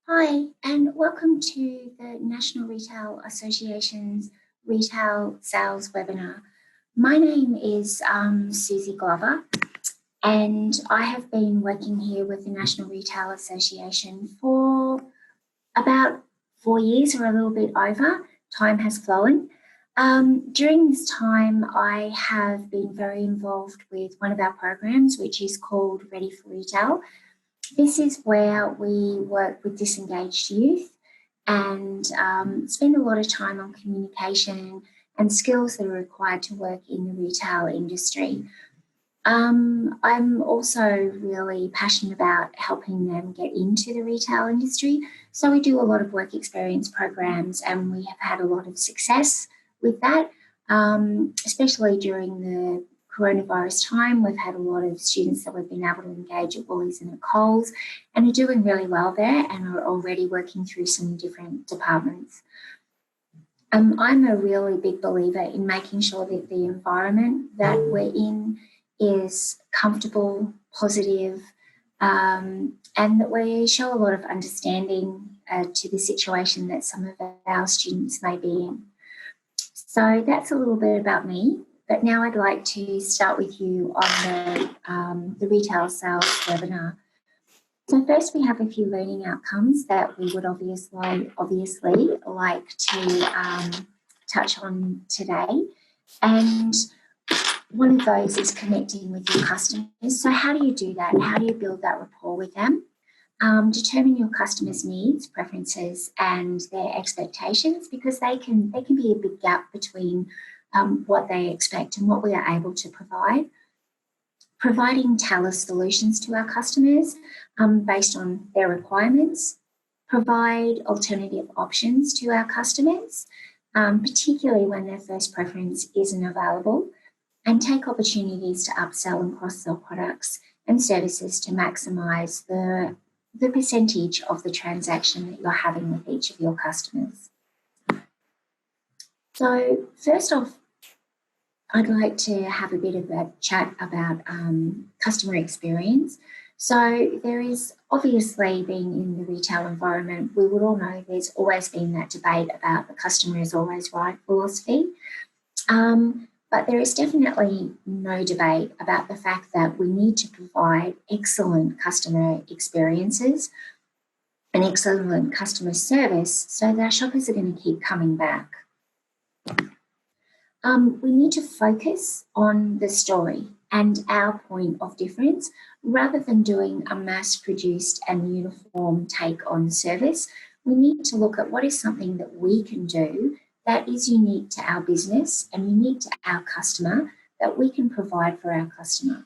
Hi, and welcome to the National Retail Association's Retail Sales Webinar. My name is Susie Glover, and I have been working here with the National Retail Association for about 4 years or a little bit over. Time has flown. During this time, I have been very involved with one of our programs, which is called Ready for Retail. This is where we work with disengaged youth and spend a lot of time on communication and skills that are required to work in the retail industry. I'm also really passionate about helping them get into the retail industry. So we do a lot of work experience programs and we have had a lot of success with that, especially during the coronavirus time. We've had a lot of students that we've been able to engage at Woolies and at Coles and are doing really well there and are already working through some different departments. I'm a really big believer in making sure that the environment that we're in is comfortable, positive, and that we show a lot of understanding to the situation that some of our students may be in. So that's a little bit about me, but now I'd like to start with you on the retail sales webinar. So first we have a few learning outcomes that we would obviously like to touch on today. And one of those is connecting with your customers. So how do you do that? How do you build that rapport with them? Determine your customers' needs, preferences, and their expectations, because they can be a big gap between what they expect and what we are able to provide. Providing tailored solutions to our customers based on their requirements. Provide alternative options to our customers, particularly when their first preference isn't available. And take opportunities to upsell and cross-sell products and services to maximise the percentage of the transaction that you're having with each of your customers. So first off, I'd like to have a bit of a chat about customer experience. So there is obviously, being in the retail environment, we would all know there's always been that debate about the customer is always right philosophy. But there is definitely no debate about the fact that we need to provide excellent customer experiences and excellent customer service so that our shoppers are going to keep coming back. We need to focus on the story and our point of difference rather than doing a mass-produced and uniform take on service. We need to look at what is something that we can do that is unique to our business and unique to our customer that we can provide for our customer.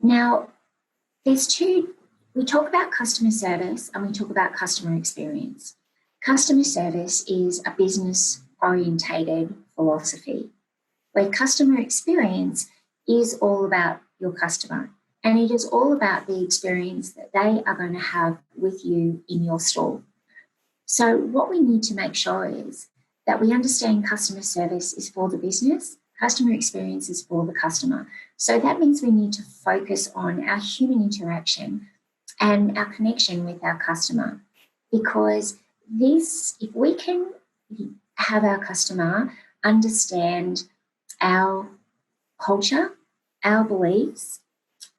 Now, we talk about customer service and we talk about customer experience. Customer service is a business-orientated philosophy, where customer experience is all about your customer, and it is all about the experience that they are going to have with you in your store. So what we need to make sure is that we understand customer service is for the business, customer experience is for the customer. So that means we need to focus on our human interaction and our connection with our customer, because if we can have our customer understand our culture, our beliefs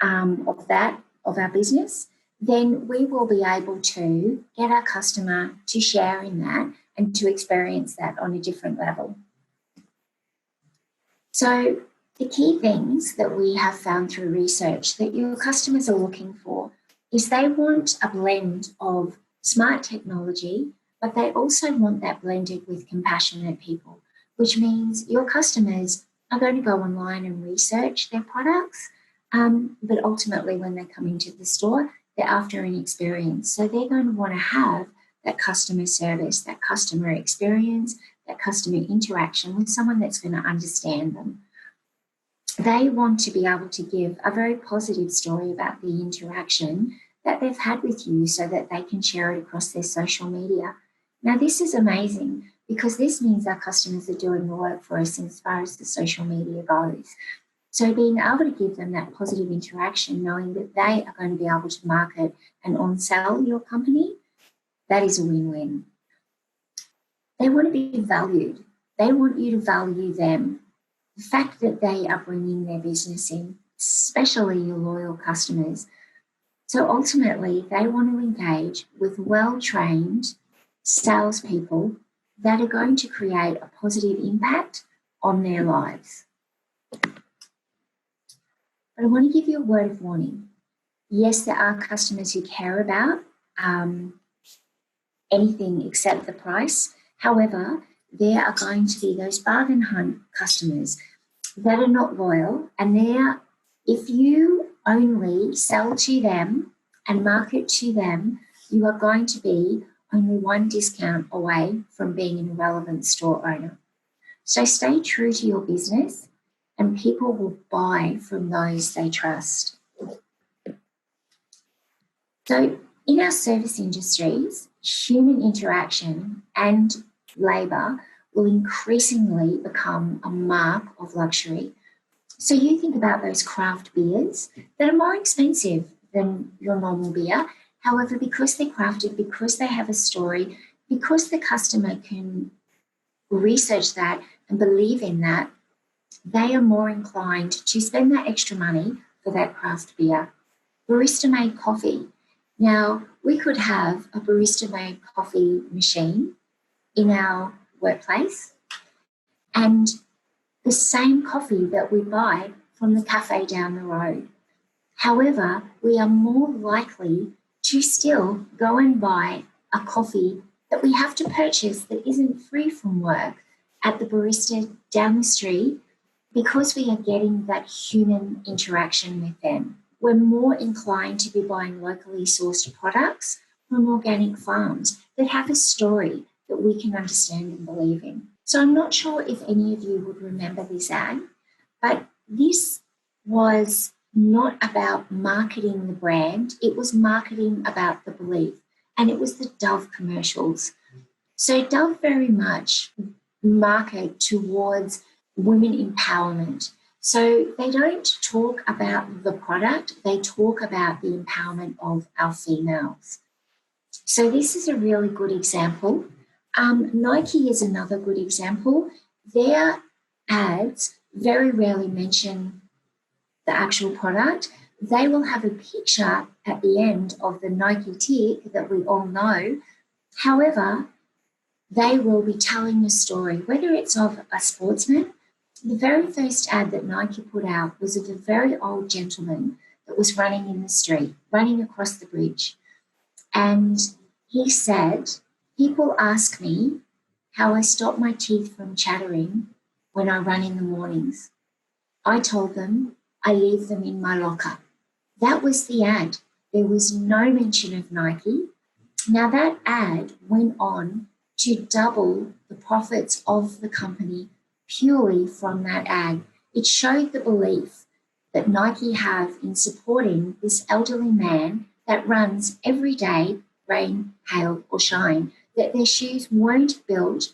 of our business, then we will be able to get our customer to share in that and to experience that on a different level. So the key things that we have found through research that your customers are looking for is they want a blend of smart technology, but they also want that blended with compassionate people, which means your customers are going to go online and research their products, but ultimately when they come into the store, they're after an experience. So they're going to want to have that customer service, that customer experience, that customer interaction with someone that's going to understand them. They want to be able to give a very positive story about the interaction that they've had with you so that they can share it across their social media. Now, this is amazing because this means our customers are doing the work for us as far as the social media goes. So being able to give them that positive interaction, knowing that they are going to be able to market and on-sell your company, that is a win-win. They want to be valued. They want you to value them. The fact that they are bringing their business in, especially your loyal customers. So ultimately, they want to engage with well-trained salespeople that are going to create a positive impact on their lives. But I want to give you a word of warning. Yes, there are customers who care about anything except the price. However, there are going to be those bargain hunt customers that are not loyal, and if you only sell to them and market to them, you are going to be only one discount away from being an irrelevant store owner. So stay true to your business, and people will buy from those they trust. So in our service industries, human interaction and labour will increasingly become a mark of luxury. So you think about those craft beers that are more expensive than your normal beer. However, because they're crafted, because they have a story, because the customer can research that and believe in that, they are more inclined to spend that extra money for that craft beer. Barista-made coffee. Now, we could have a barista-made coffee machine in our workplace, and the same coffee that we buy from the cafe down the road. However, we are more likely to still go and buy a coffee that we have to purchase that isn't free from work at the barista down the street, because we are getting that human interaction with them. We're more inclined to be buying locally sourced products from organic farms that have a story that we can understand and believe in. So I'm not sure if any of you would remember this ad, but this was not about marketing the brand. It was marketing about the belief, and it was the Dove commercials. So Dove very much market towards women empowerment. So they don't talk about the product, they talk about the empowerment of our females. So this is a really good example. Nike is another good example. Their ads very rarely mention the actual product. They will have a picture at the end of the Nike tick that we all know. However, they will be telling the story, whether it's of a sportsman. The very first ad that Nike put out was of a very old gentleman that was running in the street, running across the bridge. And he said, "People ask me how I stop my teeth from chattering when I run in the mornings. I told them I leave them in my locker." That was the ad. There was no mention of Nike. Now that ad went on to double the profits of the company purely from that ad. It showed the belief that Nike have in supporting this elderly man that runs every day, rain, hail, or shine, that their shoes weren't built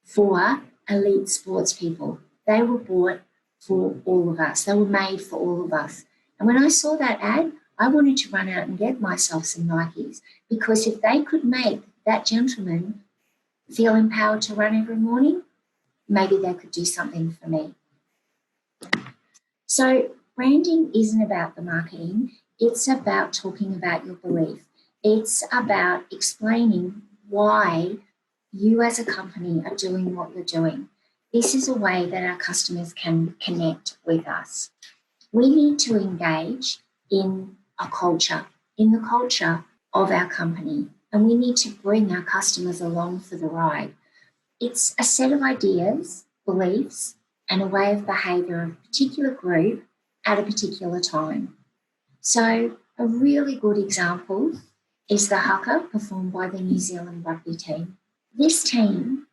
for elite sports people. They were bought for all of us. They were made for all of us. And when I saw that ad, I wanted to run out and get myself some Nikes, because if they could make that gentleman feel empowered to run every morning, maybe they could do something for me. So branding isn't about the marketing. It's about talking about your belief. It's about explaining why you as a company are doing what you're doing. This is a way that our customers can connect with us. We need to engage in a culture, in the culture of our company, and we need to bring our customers along for the ride. It's a set of ideas, beliefs, and a way of behaviour of a particular group at a particular time. So a really good example is the haka performed by the New Zealand rugby team. This team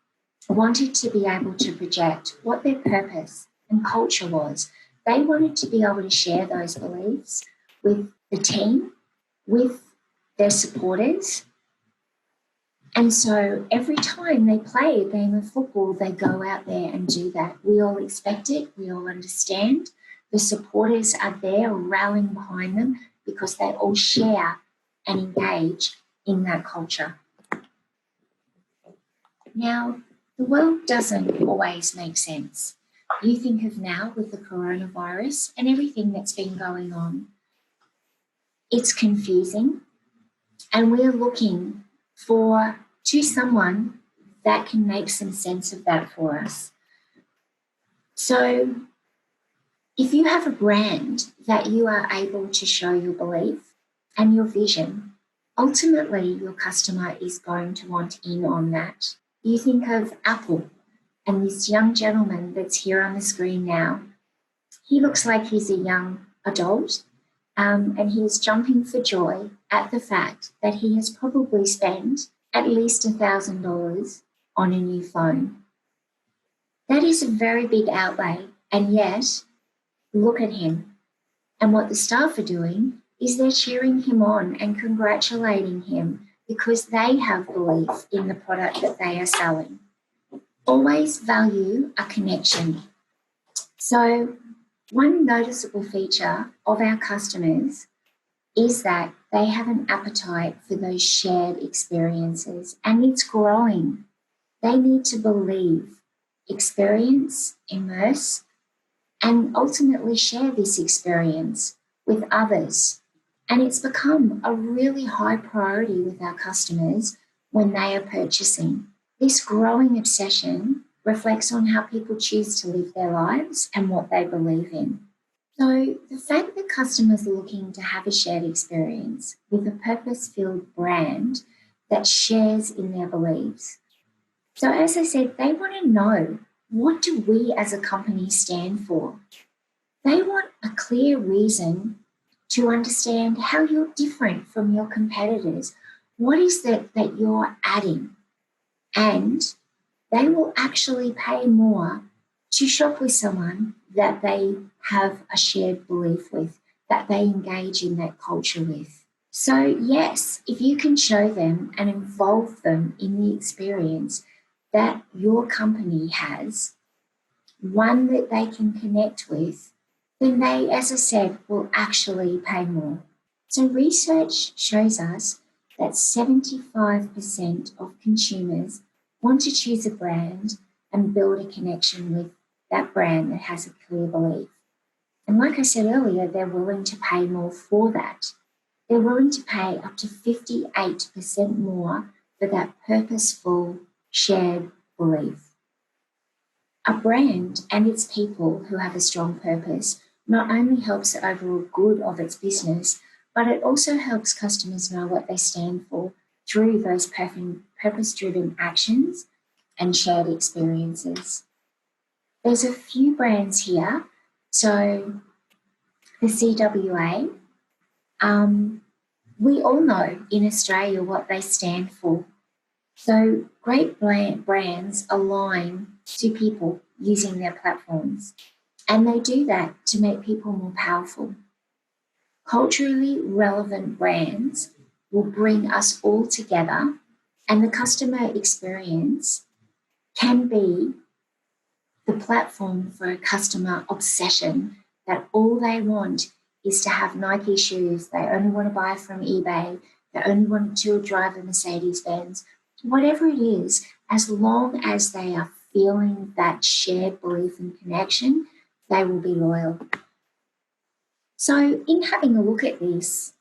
wanted to be able to project what their purpose and culture was. They wanted to be able to share those beliefs with the team, with their supporters. And so every time they play a game of football, they go out there and do that. We all expect it. We all understand The supporters are there rallying behind them because they all share and engage in that culture. Now, the world doesn't always make sense. You think of now with the coronavirus and everything that's been going on. It's confusing, and we're looking to someone that can make some sense of that for us. So if you have a brand that you are able to show your belief and your vision, ultimately your customer is going to want in on that. You think of Apple and this young gentleman that's here on the screen now. He looks like he's a young adult, and he is jumping for joy at the fact that he has probably spent at least $1,000 on a new phone. That is a very big outlay, and yet look at him. And what the staff are doing is they're cheering him on and congratulating him because they have belief in the product that they are selling. Always value a connection. So one noticeable feature of our customers is that they have an appetite for those shared experiences, and it's growing. They need to believe, experience, immerse, and ultimately share this experience with others. And it's become a really high priority with our customers when they are purchasing. This growing obsession reflects on how people choose to live their lives and what they believe in. So the fact that customers are looking to have a shared experience with a purpose-filled brand that shares in their beliefs. So as I said, they want to know, what do we as a company stand for? They want a clear reason to understand how you're different from your competitors. What is that you're adding? And they will actually pay more to shop with someone that they have a shared belief with, that they engage in that culture with. So yes, if you can show them and involve them in the experience that your company has, one that they can connect with, then they, as I said, will actually pay more. So research shows us that 75% of consumers want to choose a brand and build a connection with that brand that has a clear belief. And like I said earlier, they're willing to pay more for that. They're willing to pay up to 58% more for that purposeful, shared belief. A brand and its people who have a strong purpose not only helps the overall good of its business, but it also helps customers know what they stand for through those purpose-driven actions and shared experiences. There's a few brands here. So the CWA, we all know in Australia what they stand for. So great brands align to people using their platforms, and they do that to make people more powerful. Culturally relevant brands will bring us all together, and the customer experience can be the platform for a customer obsession that all they want is to have Nike shoes. They only want to buy from eBay. They only want to drive a Mercedes-Benz. Whatever it is, as long as they are feeling that shared belief and connection, they will be loyal. So in having a look at this,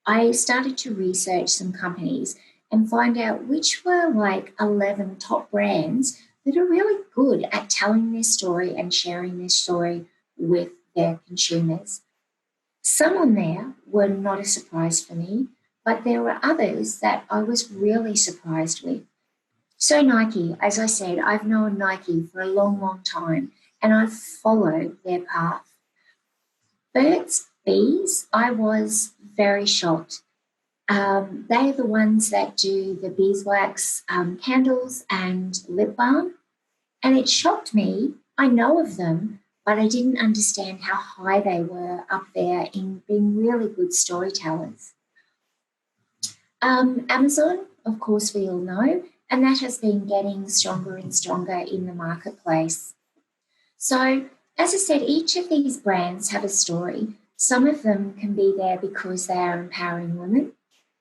I started to research some companies and find out which were like 11 top brands that are really good at telling their story and sharing their story with their consumers. Some on there were not a surprise for me, but there were others that I was really surprised with. So Nike, as I said, I've known Nike for a long, long time, and I've followed their path. Burt's Bees, I was very shocked. They are the ones that do the beeswax candles and lip balm, and it shocked me. I know of them, but I didn't understand how high they were up there in being really good storytellers. Amazon, of course, we all know, and that has been getting stronger and stronger in the marketplace. So As I said, each of these brands have a story. Some of them can be there because they are empowering women.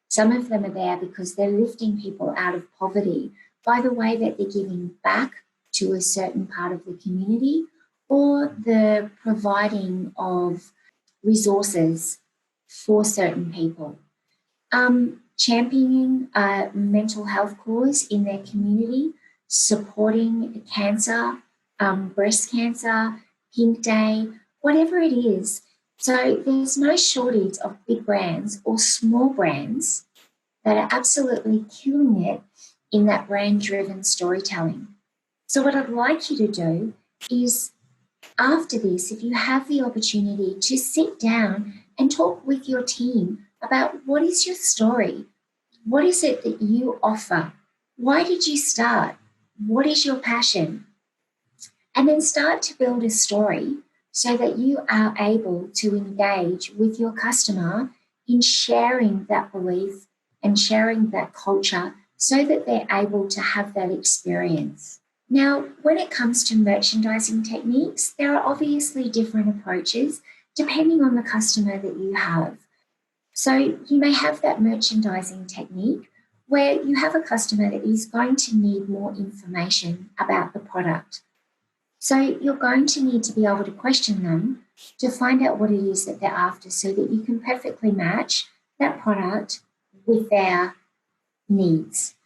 Some of them are there because they're lifting people out of poverty by the way that they're giving back to a certain part of the community or the providing of resources for certain people. Championing a mental health cause in their community, supporting cancer, breast cancer, Pink Day, whatever it is. So there's no shortage of big brands or small brands that are absolutely killing it in that brand-driven storytelling. So what I'd like you to do is, after this, if you have the opportunity to sit down and talk with your team about what is your story? What is it that you offer? Why did you start? What is your passion? And then start to build a story so that you are able to engage with your customer in sharing that belief and sharing that culture so that they're able to have that experience. Now, when it comes to merchandising techniques, there are obviously different approaches depending on the customer that you have. So you may have that merchandising technique where you have a customer that is going to need more information about the product. So you're going to need to be able to question them to find out what it is that they're after so that you can perfectly match that product with their needs.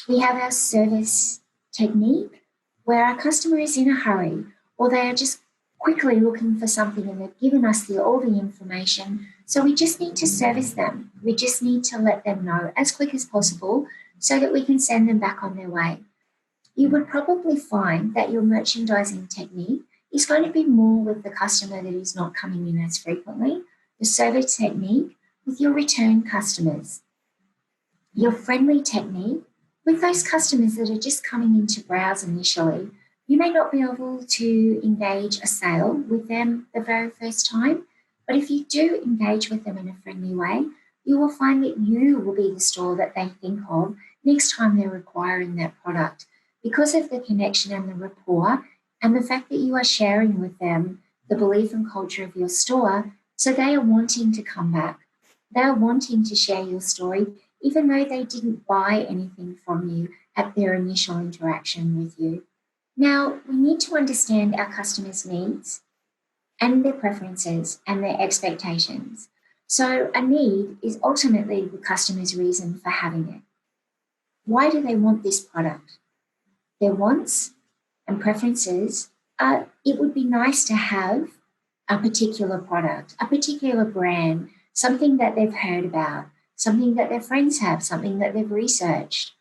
We have our service technique where our customer is in a hurry or they are just quickly looking for something and they've given us all the information. So we just need to service them. We just need to let them know as quick as possible so that we can send them back on their way. You would probably find that your merchandising technique is going to be more with the customer that is not coming in as frequently, the service technique with your return customers, your friendly technique with those customers that are just coming in to browse initially. You may not be able to engage a sale with them the very first time, but if you do engage with them in a friendly way, you will find that you will be the store that they think of next time they're requiring that product because of the connection and the rapport and the fact that you are sharing with them the belief and culture of your store. So they are wanting to come back. They are wanting to share your story, even though they didn't buy anything from you at their initial interaction with you. Now, we need to understand our customers' needs and their preferences and their expectations. So a need is ultimately the customer's reason for having it. Why do they want this product? Their wants and preferences are, it would be nice to have a particular product, a particular brand, something that they've heard about, something that their friends have, something that they've researched.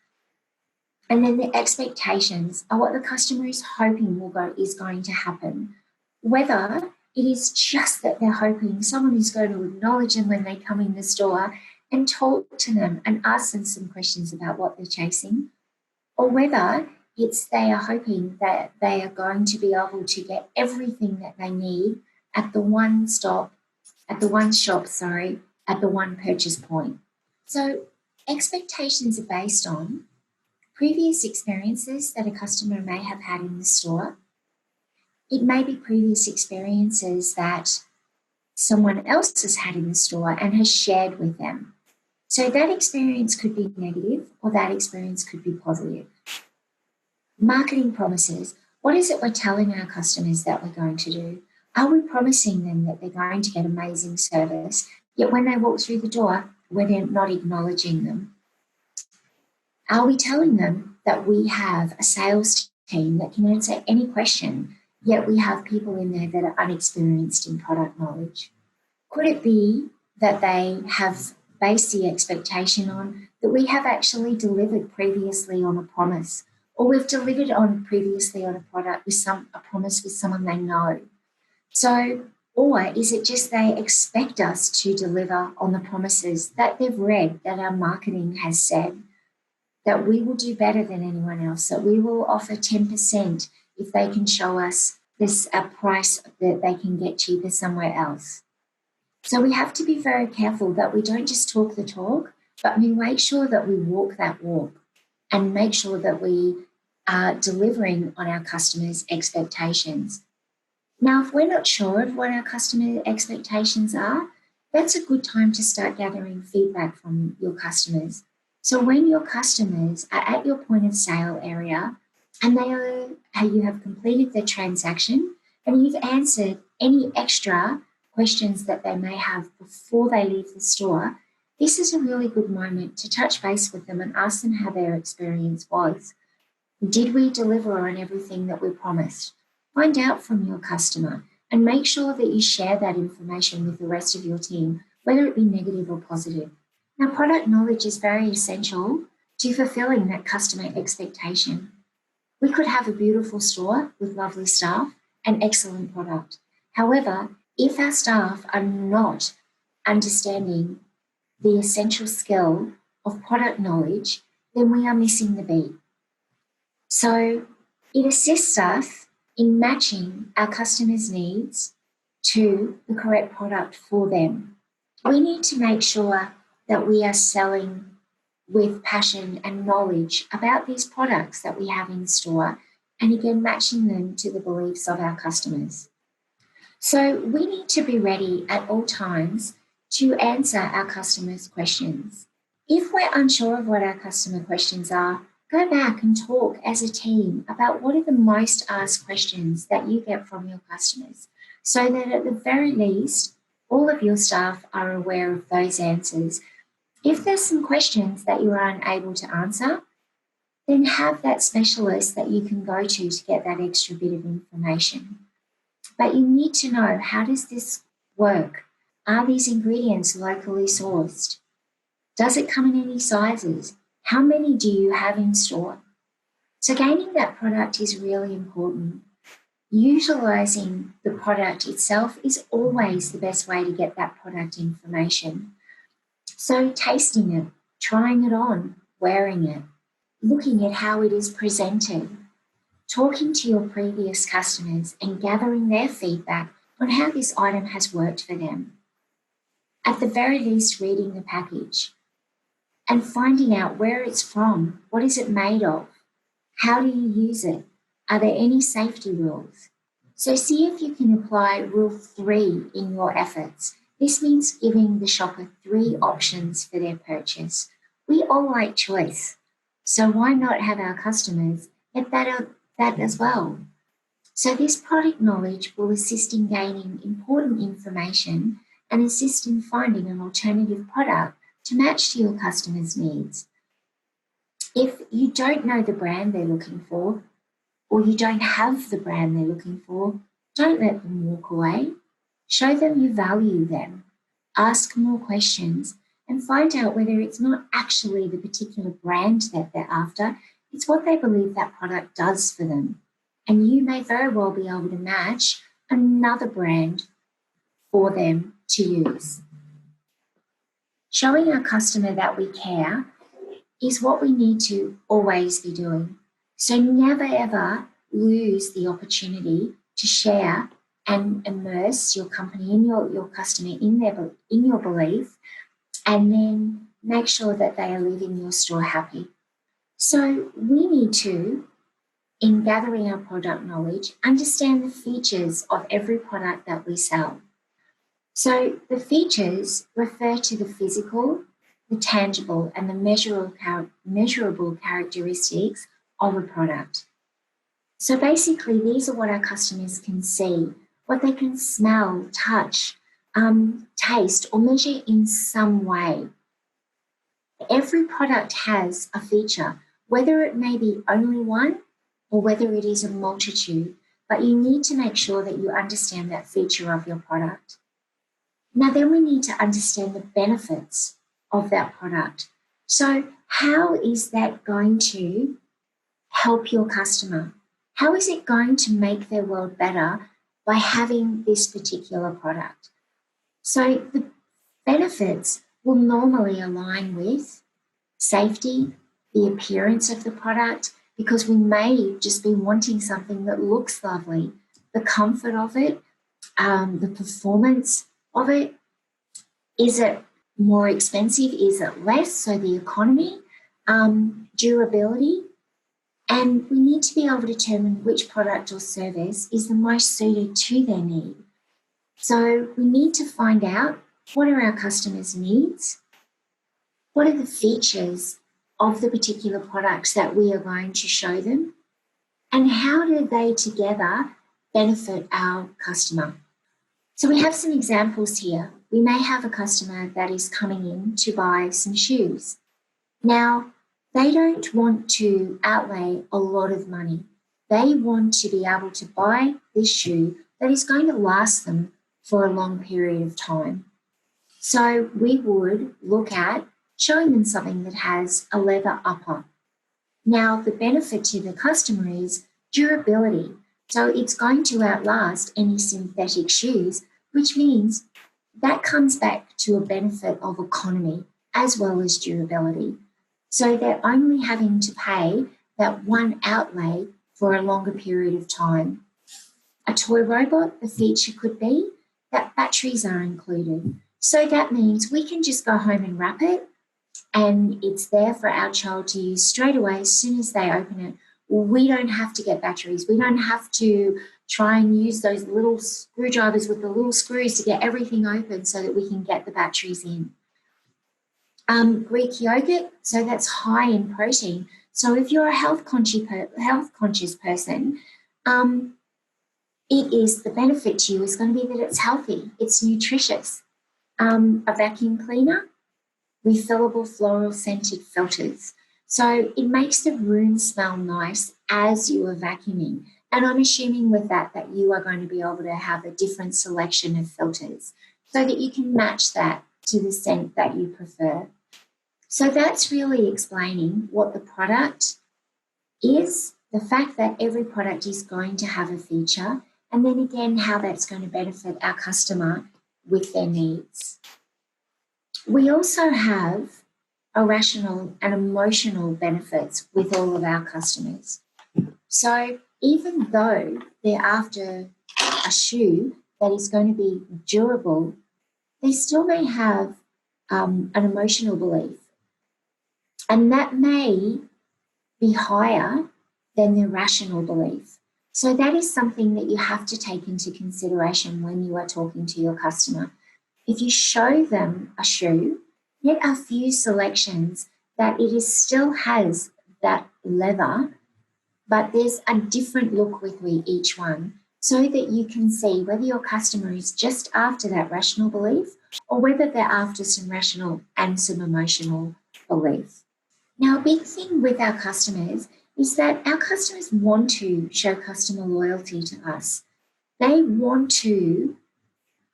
And then the expectations are what the customer is hoping is going to happen. Whether it is just that they're hoping someone is going to acknowledge them when they come in the store and talk to them and ask them some questions about what they're chasing, or whether it's they are hoping that they are going to be able to get everything that they need at the one shop, at the one purchase point. So expectations are based on previous experiences that a customer may have had in the store. It may be previous experiences that someone else has had in the store and has shared with them. So that experience could be negative or that experience could be positive. Marketing promises. What is it we're telling our customers that we're going to do? Are we promising them that they're going to get amazing service, yet when they walk through the door, we're not acknowledging them? Are we telling them that we have a sales team that can answer any question, yet we have people in there that are unexperienced in product knowledge? Could it be that they have based the expectation on that we have actually delivered previously on a promise, or we've delivered on previously on a product with a promise with someone they know? So, or is it just they expect us to deliver on the promises that they've read, that our marketing has said, that we will do better than anyone else, that we will offer 10% if they can show us a price that they can get cheaper somewhere else? So we have to be very careful that we don't just talk the talk, but we make sure that we walk that walk and make sure that we are delivering on our customers' expectations. Now, if we're not sure of what our customer expectations are, that's a good time to start gathering feedback from your customers. So when your customers are at your point of sale area and you have completed the transaction and you've answered any extra questions that they may have before they leave the store, this is a really good moment to touch base with them and ask them how their experience was. Did we deliver on everything that we promised? Find out from your customer and make sure that you share that information with the rest of your team, whether it be negative or positive. Now, product knowledge is very essential to fulfilling that customer expectation. We could have a beautiful store with lovely staff and excellent product. However, if our staff are not understanding the essential skill of product knowledge, then we are missing the beat. So it assists us in matching our customers' needs to the correct product for them. We need to make sure that we are selling with passion and knowledge about these products that we have in store, and again, matching them to the beliefs of our customers. So we need to be ready at all times to answer our customers' questions. If we're unsure of what our customer questions are, go back and talk as a team about what are the most asked questions that you get from your customers, so that at the very least, all of your staff are aware of those answers. If there's some questions that you are unable to answer, then have that specialist that you can go to get that extra bit of information. But you need to know, how does this work? Are these ingredients locally sourced? Does it come in any sizes? How many do you have in store? So gaining that product is really important. Utilizing the product itself is always the best way to get that product information. So tasting it, trying it on, wearing it, looking at how it is presented, talking to your previous customers and gathering their feedback on how this item has worked for them. At the very least, reading the package and finding out where it's from, what is it made of, how do you use it, are there any safety rules? So see if you can apply Rule 3 in your efforts. This means giving the shopper 3 options for their purchase. We all like choice, so why not have our customers get that as well? So this product knowledge will assist in gaining important information and assist in finding an alternative product to match to your customers' needs. If you don't know the brand they're looking for, or you don't have the brand they're looking for, don't let them walk away. Show them you value them. Ask more questions and find out whether it's not actually the particular brand that they're after, it's what they believe that product does for them. And you may very well be able to match another brand for them to use. Showing our customer that we care is what we need to always be doing. So never ever lose the opportunity to share and immerse your company in your customer in your belief, and then make sure that they are leaving your store happy. So we need to, in gathering our product knowledge, understand the features of every product that we sell. So the features refer to the physical, the tangible, and the measurable characteristics of a product. So basically, these are what our customers can see, what they can smell, touch, taste, or measure in some way. Every product has a feature, whether it may be only one or whether it is a multitude, but you need to make sure that you understand that feature of your product. Now, then we need to understand the benefits of that product. So how is that going to help your customer? How is it going to make their world better by having this particular product? So the benefits will normally align with safety, the appearance of the product, because we may just be wanting something that looks lovely, the comfort of it, the performance of it. Is it more expensive? Is it less? So the economy, durability, And we need to be able to determine which product or service is the most suited to their need. So we need to find out, what are our customers' needs? What are the features of the particular products that we are going to show them? And how do they together benefit our customer? So we have some examples here. We may have a customer that is coming in to buy some shoes. Now, they don't want to outlay a lot of money. They want to be able to buy this shoe that is going to last them for a long period of time. So we would look at showing them something that has a leather upper. Now, the benefit to the customer is durability. So it's going to outlast any synthetic shoes, which means that comes back to a benefit of economy as well as durability. So they're only having to pay that one outlay for a longer period of time. A toy robot, the feature could be that batteries are included. So that means we can just go home and wrap it, and it's there for our child to use straight away as soon as they open it. We don't have to get batteries. We don't have to try and use those little screwdrivers with the little screws to get everything open so that we can get the batteries in. Greek yogurt, so that's high in protein. So if you're a health conscious person, it is, the benefit to you is going to be that it's healthy, it's nutritious. A vacuum cleaner, refillable floral scented filters. So it makes the room smell nice as you are vacuuming. And I'm assuming with that you are going to be able to have a different selection of filters so that you can match that to the scent that you prefer. So that's really explaining what the product is, the fact that every product is going to have a feature, and then again, how that's going to benefit our customer with their needs. We also have irrational and emotional benefits with all of our customers. So even though they're after a shoe that is going to be durable, they still may have an emotional belief. And that may be higher than the rational belief. So that is something that you have to take into consideration when you are talking to your customer. If you show them a shoe, get a few selections that it still has that leather, but there's a different look with each one, so that you can see whether your customer is just after that rational belief or whether they're after some rational and some emotional belief. Now, a big thing with our customers is that our customers want to show customer loyalty to us. They want to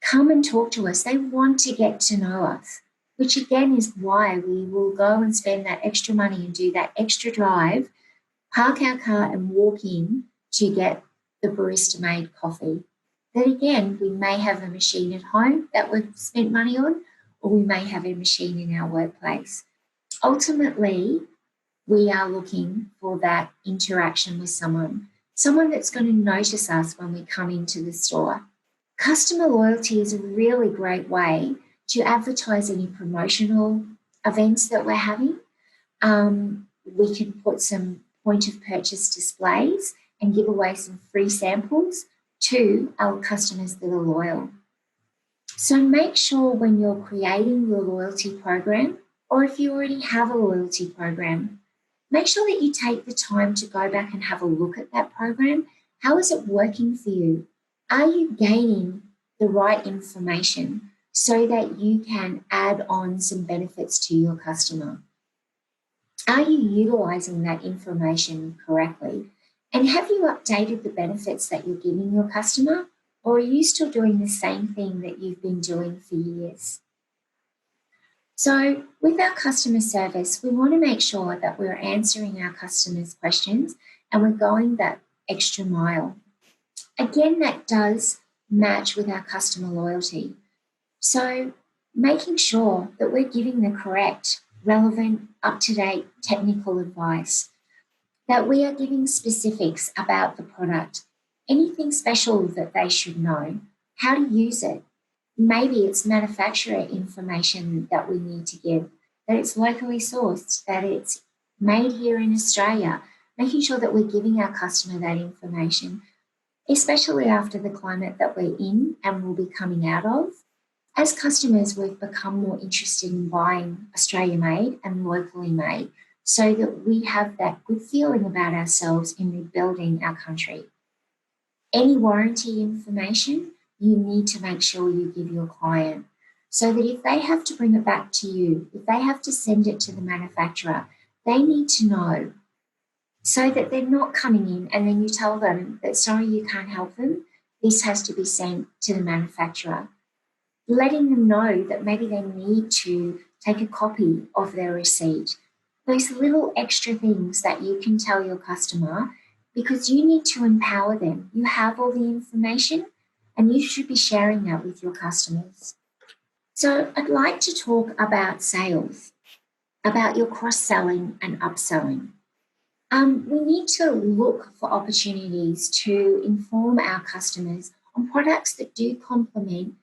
come and talk to us. They want to get to know us, which again is why we will go and spend that extra money and do that extra drive, park our car and walk in to get the barista-made coffee. Then again, we may have a machine at home that we've spent money on, or we may have a machine in our workplace. Ultimately, we are looking for that interaction with someone that's going to notice us when we come into the store. Customer loyalty is a really great way to advertise any promotional events that we're having. We can put some point of purchase displays and give away some free samples to our customers that are loyal. So make sure when you're creating your loyalty program, or if you already have a loyalty program, make sure that you take the time to go back and have a look at that program. How is it working for you? Are you gaining the right information so that you can add on some benefits to your customer? Are you utilizing that information correctly? And have you updated the benefits that you're giving your customer, or are you still doing the same thing that you've been doing for years? So with our customer service, we want to make sure that we're answering our customers' questions and we're going that extra mile. Again, that does match with our customer loyalty. So making sure that we're giving the correct, relevant, up-to-date technical advice, that we are giving specifics about the product, anything special that they should know, how to use it. Maybe it's manufacturer information that we need to give, that it's locally sourced, that it's made here in Australia, making sure that we're giving our customer that information, especially after the climate that we're in and will be coming out of. As customers, we've become more interested in buying Australia-made and locally made so that we have that good feeling about ourselves in rebuilding our country. Any warranty information, you need to make sure you give your client so that if they have to bring it back to you, if they have to send it to the manufacturer, they need to know so that they're not coming in and then you tell them that, sorry, you can't help them. This has to be sent to the manufacturer. Letting them know that maybe they need to take a copy of their receipt. Those little extra things that you can tell your customer because you need to empower them. You have all the information and you should be sharing that with your customers. So I'd like to talk about sales, about your cross-selling and upselling. We need to look for opportunities to inform our customers on products that do complement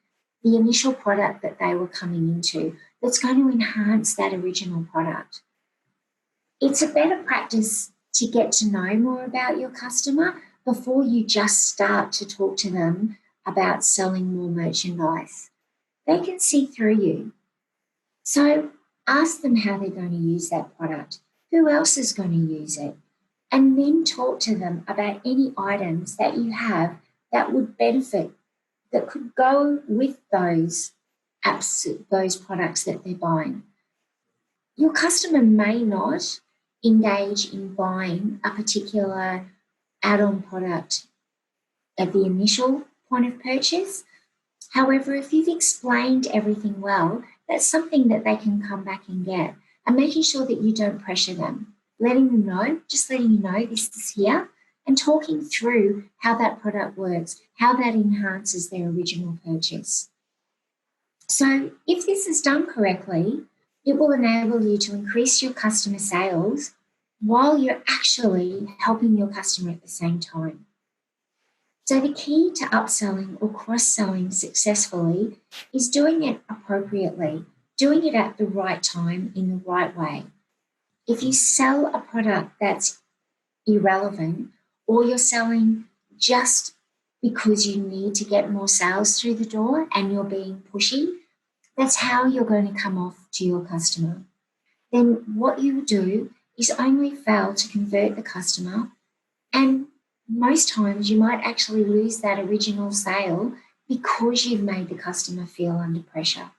the initial product that they were coming into, that's going to enhance that original product. It's a better practice to get to know more about your customer before you just start to talk to them about selling more merchandise. They can see through you. So ask them how they're going to use that product, who else is going to use it, and then talk to them about any items that you have that would benefit, that could go with those products that they're buying. Your customer may not engage in buying a particular add-on product at the initial point of purchase. However, if you've explained everything well, that's something that they can come back and get, and making sure that you don't pressure them, letting them know, just letting you know this is here, and talking through how that product works, how that enhances their original purchase. So if this is done correctly, it will enable you to increase your customer sales while you're actually helping your customer at the same time. So the key to upselling or cross-selling successfully is doing it appropriately, doing it at the right time in the right way. If you sell a product that's irrelevant, or you're selling just because you need to get more sales through the door and you're being pushy, that's how you're going to come off to your customer. Then what you do is only fail to convert the customer, and most times you might actually lose that original sale because you've made the customer feel under pressure.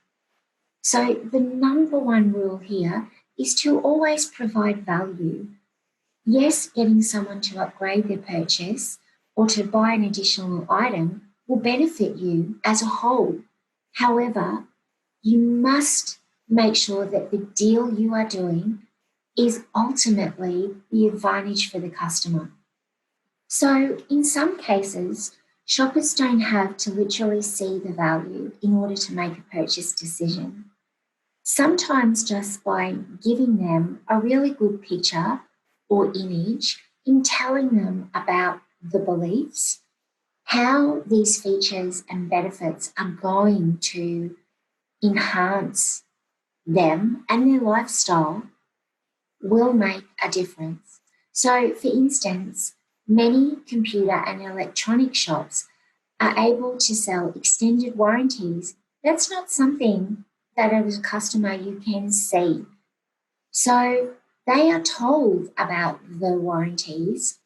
So the number one rule here is to always provide value. Yes, getting someone to upgrade their purchase or to buy an additional item will benefit you as a whole. However, you must make sure that the deal you are doing is ultimately the advantage for the customer. So in some cases, shoppers don't have to literally see the value in order to make a purchase decision. Sometimes just by giving them a really good picture or image in telling them about the beliefs, how these features and benefits are going to enhance them and their lifestyle will make a difference. So, for instance, many computer and electronic shops are able to sell extended warranties. That's not something that as a customer you can see. So they are told about the warranties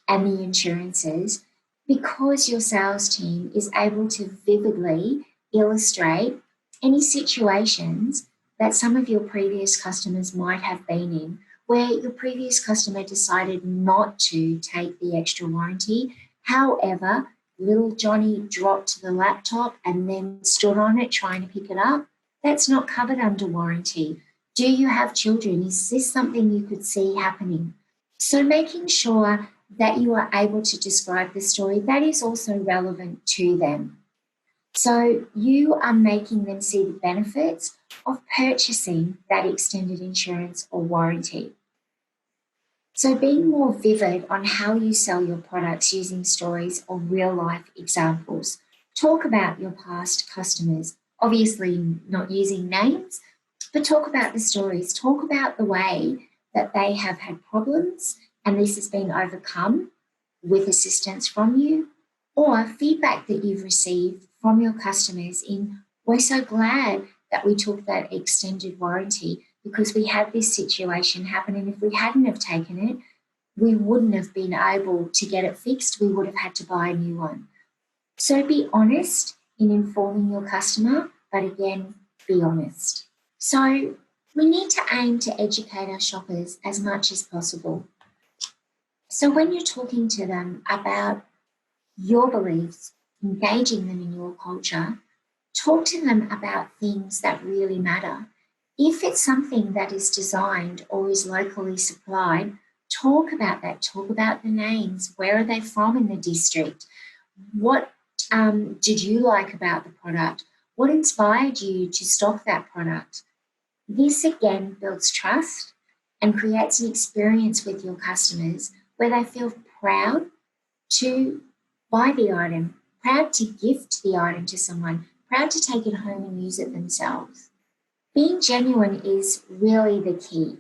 and the insurances because your sales team is able to vividly illustrate any situations that some of your previous customers might have been in, where your previous customer decided not to take the extra warranty. However, little Johnny dropped the laptop and then stood on it trying to pick it up. That's not covered under warranty. Do you have children? Is this something you could see happening? So making sure that you are able to describe the story, that is also relevant to them. So you are making them see the benefits of purchasing that extended insurance or warranty. So being more vivid on how you sell your products using stories or real life examples. Talk about your past customers, obviously not using names, but talk about the stories. Talk about the way that they have had problems and this has been overcome with assistance from you, or feedback that you've received from your customers in, we're so glad that we took that extended warranty because we had this situation happen, and if we hadn't have taken it, we wouldn't have been able to get it fixed. We would have had to buy a new one. So be honest in informing your customer, but again, be honest. So we need to aim to educate our shoppers as much as possible. So when you're talking to them about your beliefs, engaging them in your culture, talk to them about things that really matter. If it's something that is designed or is locally supplied, talk about that. Talk about the names. Where are they from in the district? What did you like about the product? What inspired you to stock that product? This again builds trust and creates an experience with your customers where they feel proud to buy the item, proud to gift the item to someone, proud to take it home and use it themselves. Being genuine is really the key.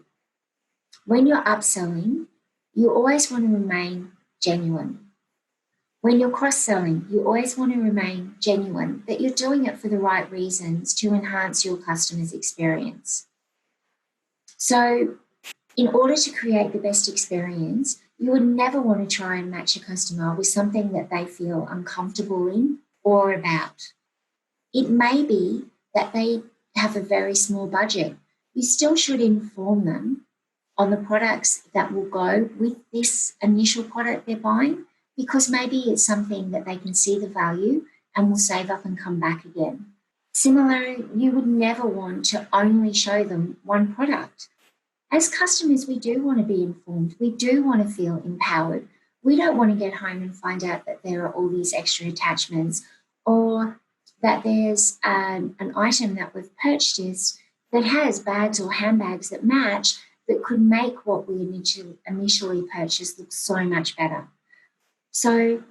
When you're upselling, you always want to remain genuine. When you're cross-selling, you always want to remain genuine, that you're doing it for the right reasons to enhance your customer's experience. So in order to create the best experience, you would never want to try and match a customer with something that they feel uncomfortable in or about. It may be that they have a very small budget. You still should inform them on the products that will go with this initial product they're buying, because maybe it's something that they can see the value and will save up and come back again. Similarly, you would never want to only show them one product. As customers, we do want to be informed. We do want to feel empowered. We don't want to get home and find out that there are all these extra attachments, or that there's an item that we've purchased that has bags or handbags that match, that could make what we initially purchased look so much better. So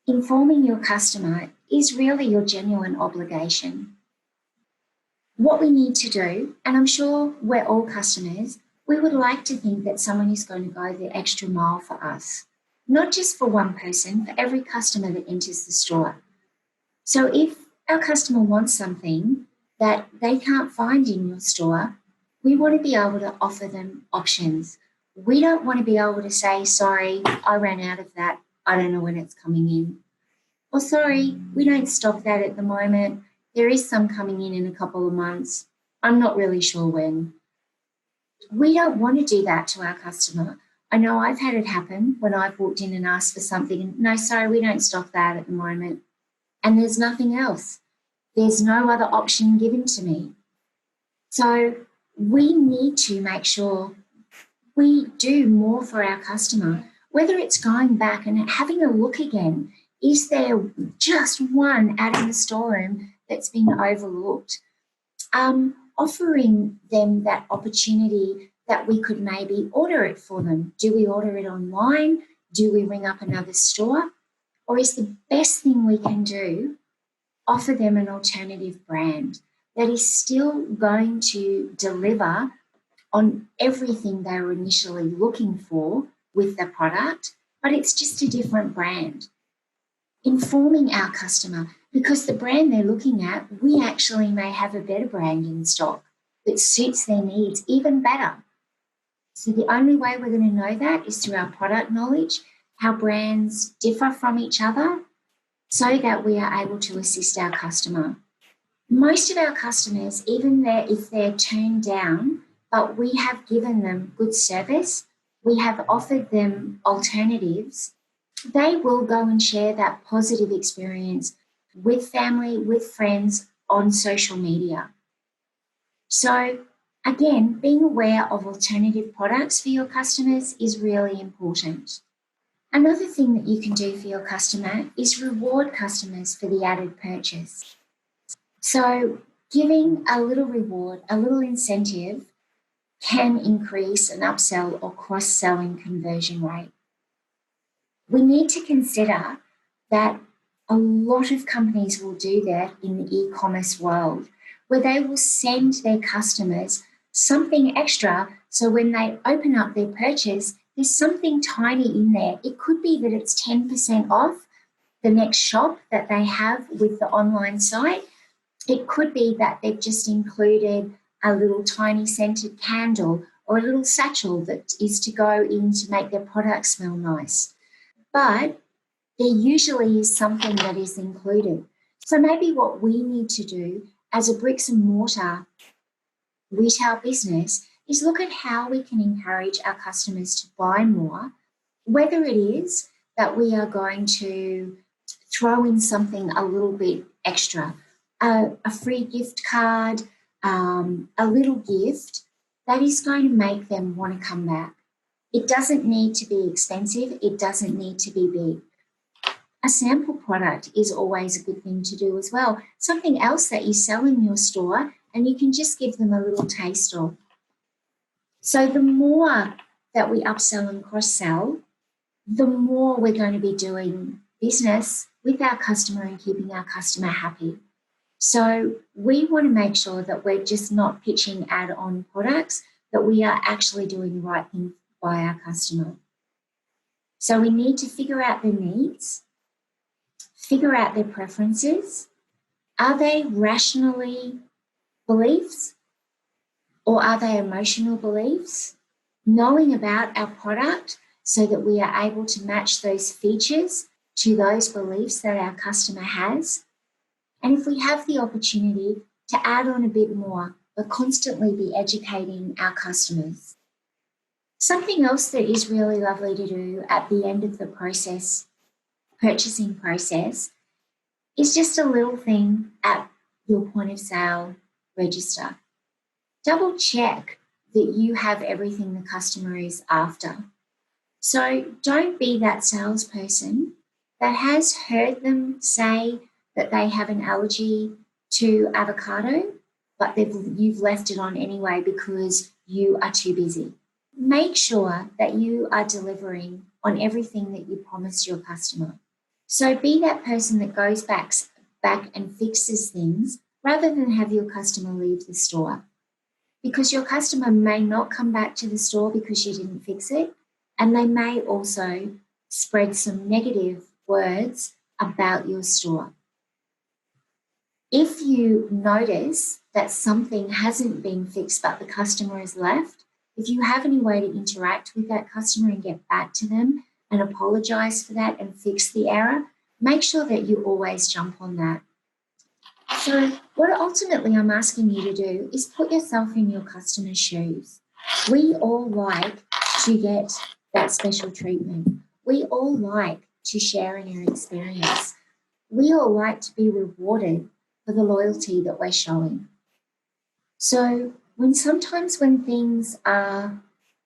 informing your customer is really your genuine obligation. What we need to do, and I'm sure we're all customers, we would like to think that someone is going to go the extra mile for us, not just for one person, for every customer that enters the store. So if our customer wants something that they can't find in your store, we want to be able to offer them options. We don't want to be able to say, sorry, I ran out of that. I don't know when it's coming in. Or sorry, we don't stock that at the moment. There is some coming in a couple of months. I'm not really sure when. We don't want to do that to our customer. I know I've had it happen when I've walked in and asked for something, and no, sorry, we don't stock that at the moment. And there's nothing else. There's no other option given to me. So we need to make sure we do more for our customer, whether it's going back and having a look again. Is there just one out in the storeroom that's been overlooked? Offering them that opportunity that we could maybe order it for them. Do we order it online? Do we ring up another store? Or is the best thing we can do offer them an alternative brand that is still going to deliver on everything they were initially looking for with the product, but it's just a different brand? Informing our customer, because the brand they're looking at, we actually may have a better brand in stock that suits their needs even better. So the only way we're going to know that is through our product knowledge, how brands differ from each other, so that we are able to assist our customer. Most of our customers, even if they're turned down, but we have given them good service, we have offered them alternatives, they will go and share that positive experience with family, with friends on social media. So again, being aware of alternative products for your customers is really important. Another thing that you can do for your customer is reward customers for the added purchase. So giving a little reward, a little incentive, can increase an upsell or cross-selling conversion rate. We need to consider that a lot of companies will do that in the e-commerce world, where they will send their customers something extra, so when they open up their purchase, there's something tiny in there. It could be that it's 10% off the next shop that they have with the online site. It could be that they've just included a little tiny scented candle or a little satchel that is to go in to make their product smell nice. But there usually is something that is included. So maybe what we need to do as a bricks and mortar retail business is look at how we can encourage our customers to buy more, whether it is that we are going to throw in something a little bit extra, a free gift card, a little gift that is going to make them want to come back. It doesn't need to be expensive. It doesn't need to be big. A sample product is always a good thing to do as well. Something else that you sell in your store and you can just give them a little taste of. So the more that we upsell and cross-sell, the more we're going to be doing business with our customer and keeping our customer happy. So we want to make sure that we're just not pitching add-on products, that we are actually doing the right thing by our customer. So we need to figure out their needs, figure out their preferences. Are they rationally beliefs or are they emotional beliefs? Knowing about our product so that we are able to match those features to those beliefs that our customer has. And if we have the opportunity to add on a bit more, but constantly be educating our customers. Something else that is really lovely to do at the end of the purchasing process, is just a little thing at your point of sale register. Double check that you have everything the customer is after. So don't be that salesperson that has heard them say that they have an allergy to avocado, but you've left it on anyway because you are too busy. Make sure that you are delivering on everything that you promised your customer. So be that person that goes back and fixes things rather than have your customer leave the store. Because your customer may not come back to the store because you didn't fix it, and they may also spread some negative words about your store. If you notice that something hasn't been fixed but the customer has left, if you have any way to interact with that customer and get back to them and apologise for that and fix the error, make sure that you always jump on that. So what ultimately I'm asking you to do is put yourself in your customer's shoes. We all like to get that special treatment. We all like to share in our experience. We all like to be rewarded for the loyalty that we're showing. So sometimes when things are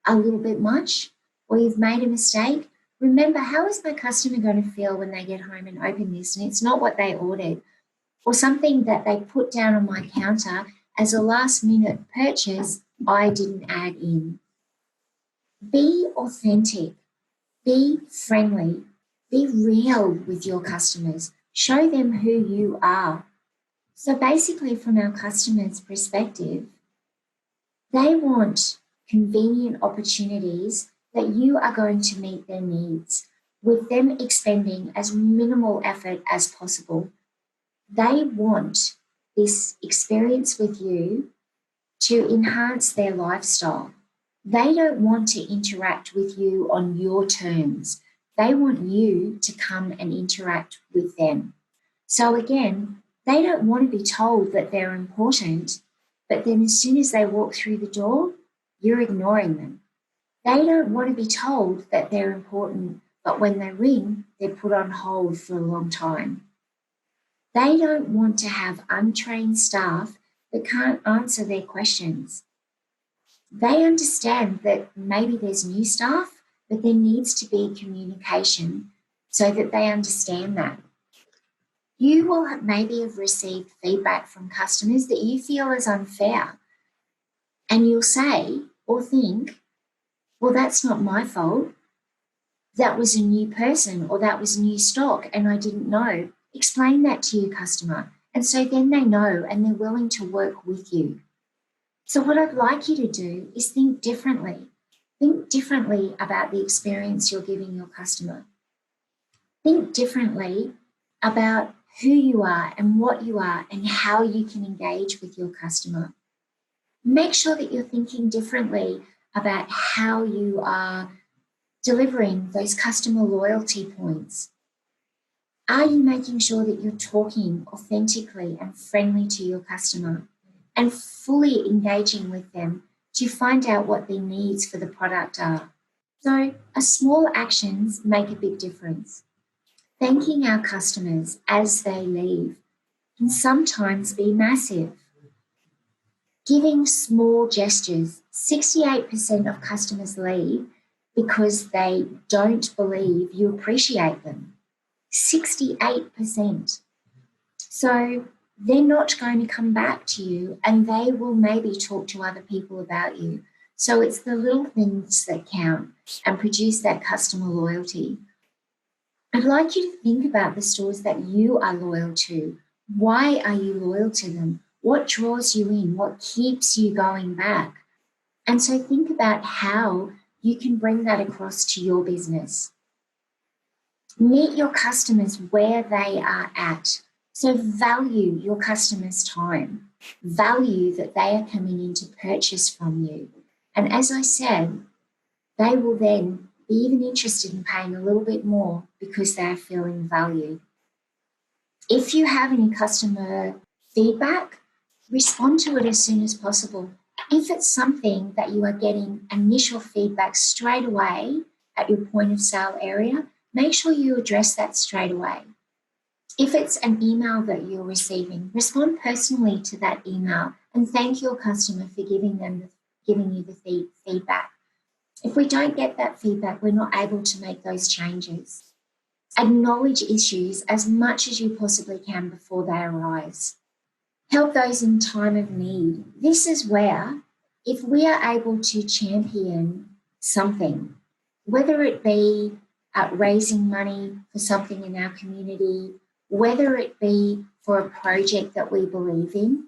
a little bit much or you've made a mistake, remember, how is my customer going to feel when they get home and open this and it's not what they ordered, or something that they put down on my counter as a last-minute purchase I didn't add in. Be authentic, be friendly, be real with your customers. Show them who you are. So basically, from our customers' perspective, they want convenient opportunities that you are going to meet their needs with them expending as minimal effort as possible. They want this experience with you to enhance their lifestyle. They don't want to interact with you on your terms. They want you to come and interact with them. So again, they don't want to be told that they're important, but then as soon as they walk through the door, you're ignoring them. They don't want to be told that they're important, but when they ring, they're put on hold for a long time. They don't want to have untrained staff that can't answer their questions. They understand that maybe there's new staff, but there needs to be communication so that they understand that. You will maybe have received feedback from customers that you feel is unfair. And you'll say or think, well, that's not my fault. That was a new person or that was new stock and I didn't know. Explain that to your customer. And so then they know and they're willing to work with you. So what I'd like you to do is think differently. Think differently about the experience you're giving your customer. Think differently about who you are and what you are and how you can engage with your customer. Make sure that you're thinking differently about how you are delivering those customer loyalty points. Are you making sure that you're talking authentically and friendly to your customer and fully engaging with them to find out what their needs for the product are? So, small actions make a big difference. Thanking our customers as they leave can sometimes be massive. Giving small gestures, 68% of customers leave because they don't believe you appreciate them. 68%. So they're not going to come back to you and they will maybe talk to other people about you. So it's the little things that count and produce that customer loyalty. I'd like you to think about the stores that you are loyal to. Why are you loyal to them? What draws you in? What keeps you going back? And so think about how you can bring that across to your business. Meet your customers where they are at. So value your customers' time. Value that they are coming in to purchase from you. And as I said, they will then be even interested in paying a little bit more because they're feeling valued. If you have any customer feedback, respond to it as soon as possible. If it's something that you are getting initial feedback straight away at your point of sale area, make sure you address that straight away. If it's an email that you're receiving, respond personally to that email and thank your customer for giving you the feedback. If we don't get that feedback, we're not able to make those changes. Acknowledge issues as much as you possibly can before they arise. Help those in time of need. This is where, if we are able to champion something, whether it be raising money for something in our community, whether it be for a project that we believe in,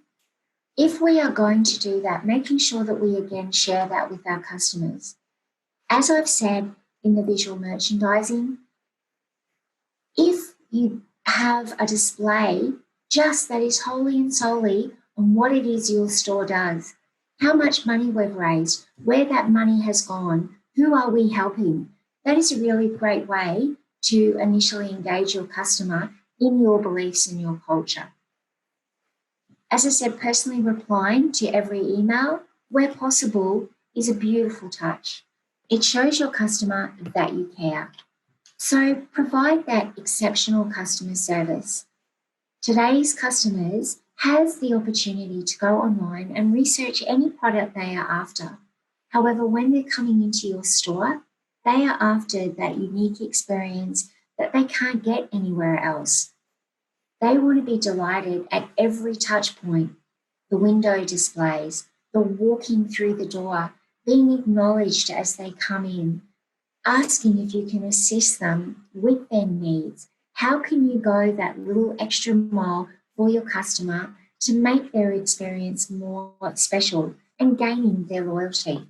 if we are going to do that, making sure that we again share that with our customers. As I've said in the visual merchandising, if you have a display just that is wholly and solely on what it is your store does, how much money we've raised, where that money has gone, who are we helping, that is a really great way to initially engage your customer in your beliefs and your culture. As I said, personally replying to every email where possible is a beautiful touch. It shows your customer that you care. So provide that exceptional customer service. Today's customers has the opportunity to go online and research any product they are after. However, when they're coming into your store, they are after that unique experience that they can't get anywhere else. They want to be delighted at every touch point, the window displays, the walking through the door, being acknowledged as they come in, asking if you can assist them with their needs. How can you go that little extra mile for your customer to make their experience more special and gaining their loyalty?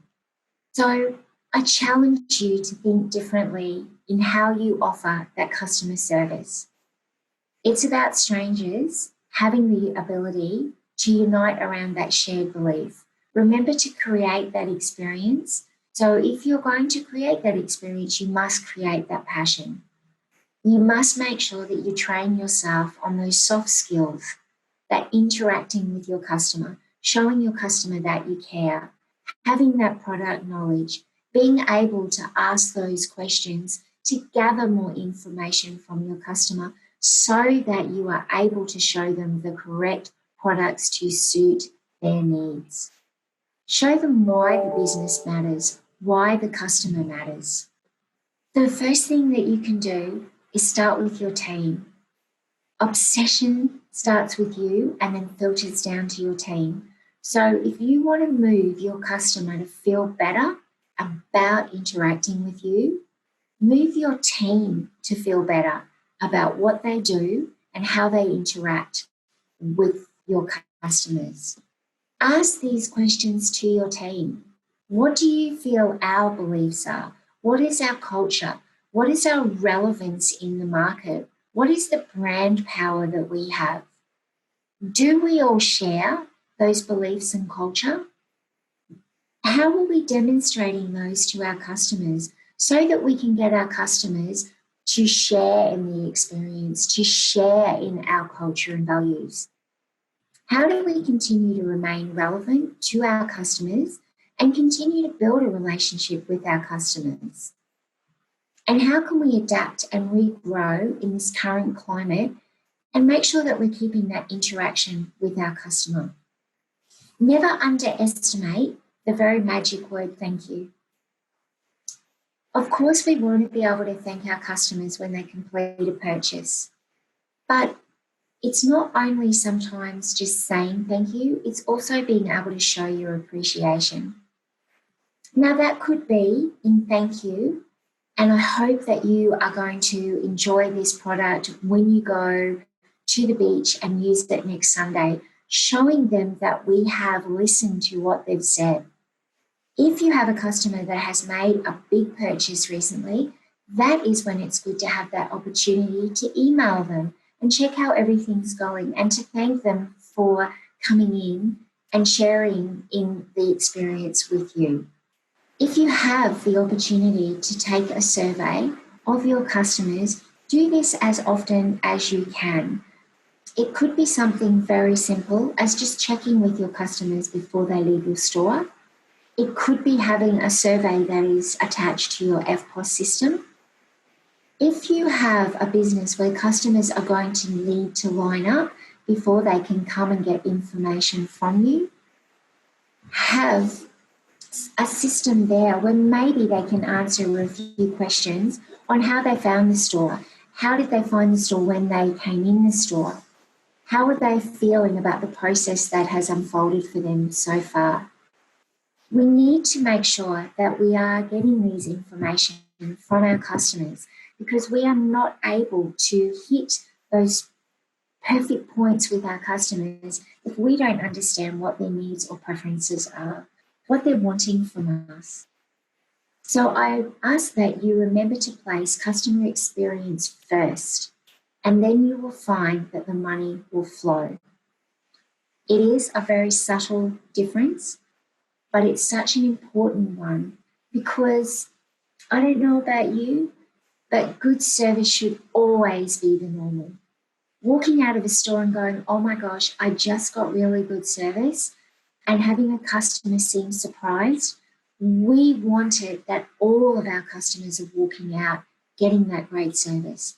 So I challenge you to think differently in how you offer that customer service. It's about strangers having the ability to unite around that shared belief. Remember to create that experience. So if you're going to create that experience, you must create that passion. You must make sure that you train yourself on those soft skills, that interacting with your customer, showing your customer that you care, having that product knowledge, being able to ask those questions to gather more information from your customer so that you are able to show them the correct products to suit their needs. Show them why the business matters, why the customer matters. The first thing that you can do is start with your team. Obsession starts with you and then filters down to your team. So if you want to move your customer to feel better about interacting with you, move your team to feel better about what they do and how they interact with your customers. Ask these questions to your team. What do you feel our beliefs are? What is our culture? What is our relevance in the market? What is the brand power that we have? Do we all share those beliefs and culture? How are we demonstrating those to our customers so that we can get our customers to share in the experience, to share in our culture and values? How do we continue to remain relevant to our customers and continue to build a relationship with our customers? And how can we adapt and regrow in this current climate and make sure that we're keeping that interaction with our customer? Never underestimate the very magic word thank you. Of course, we want to be able to thank our customers when they complete a purchase, but it's not only sometimes just saying thank you, it's also being able to show your appreciation. Now, that could be in thank you, and I hope that you are going to enjoy this product when you go to the beach and use it next Sunday, showing them that we have listened to what they've said. If you have a customer that has made a big purchase recently, that is when it's good to have that opportunity to email them and check how everything's going and to thank them for coming in and sharing in the experience with you. If you have the opportunity to take a survey of your customers, do this as often as you can. It could be something very simple as just checking with your customers before they leave your store. It could be having a survey that is attached to your EFTPOS system. If you have a business where customers are going to need to line up before they can come and get information from you, have a system there where maybe they can answer a few questions on how they found the store. How did they find the store when they came in the store? How are they feeling about the process that has unfolded for them so far? We need to make sure that we are getting these information from our customers because we are not able to hit those perfect points with our customers if we don't understand what their needs or preferences are, what they're wanting from us. So I ask that you remember to place customer experience first, and then you will find that the money will flow. It is a very subtle difference, but it's such an important one because I don't know about you, but good service should always be the normal. Walking out of a store and going, oh my gosh, I just got really good service, and having a customer seem surprised, we want it that all of our customers are walking out getting that great service,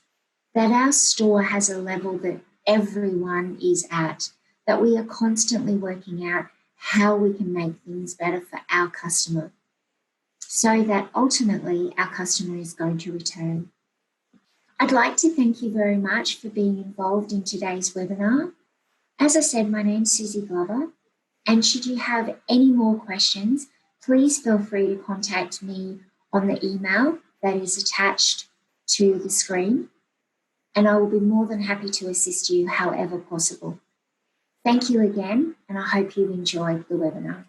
that our store has a level that everyone is at, that we are constantly working out how we can make things better for our customer so that ultimately our customer is going to return. I'd like to thank you very much for being involved in today's webinar. As I said, my name's Susie Glover, and should you have any more questions, please feel free to contact me on the email that is attached to the screen, and I will be more than happy to assist you however possible. Thank you again, and I hope you enjoyed the webinar.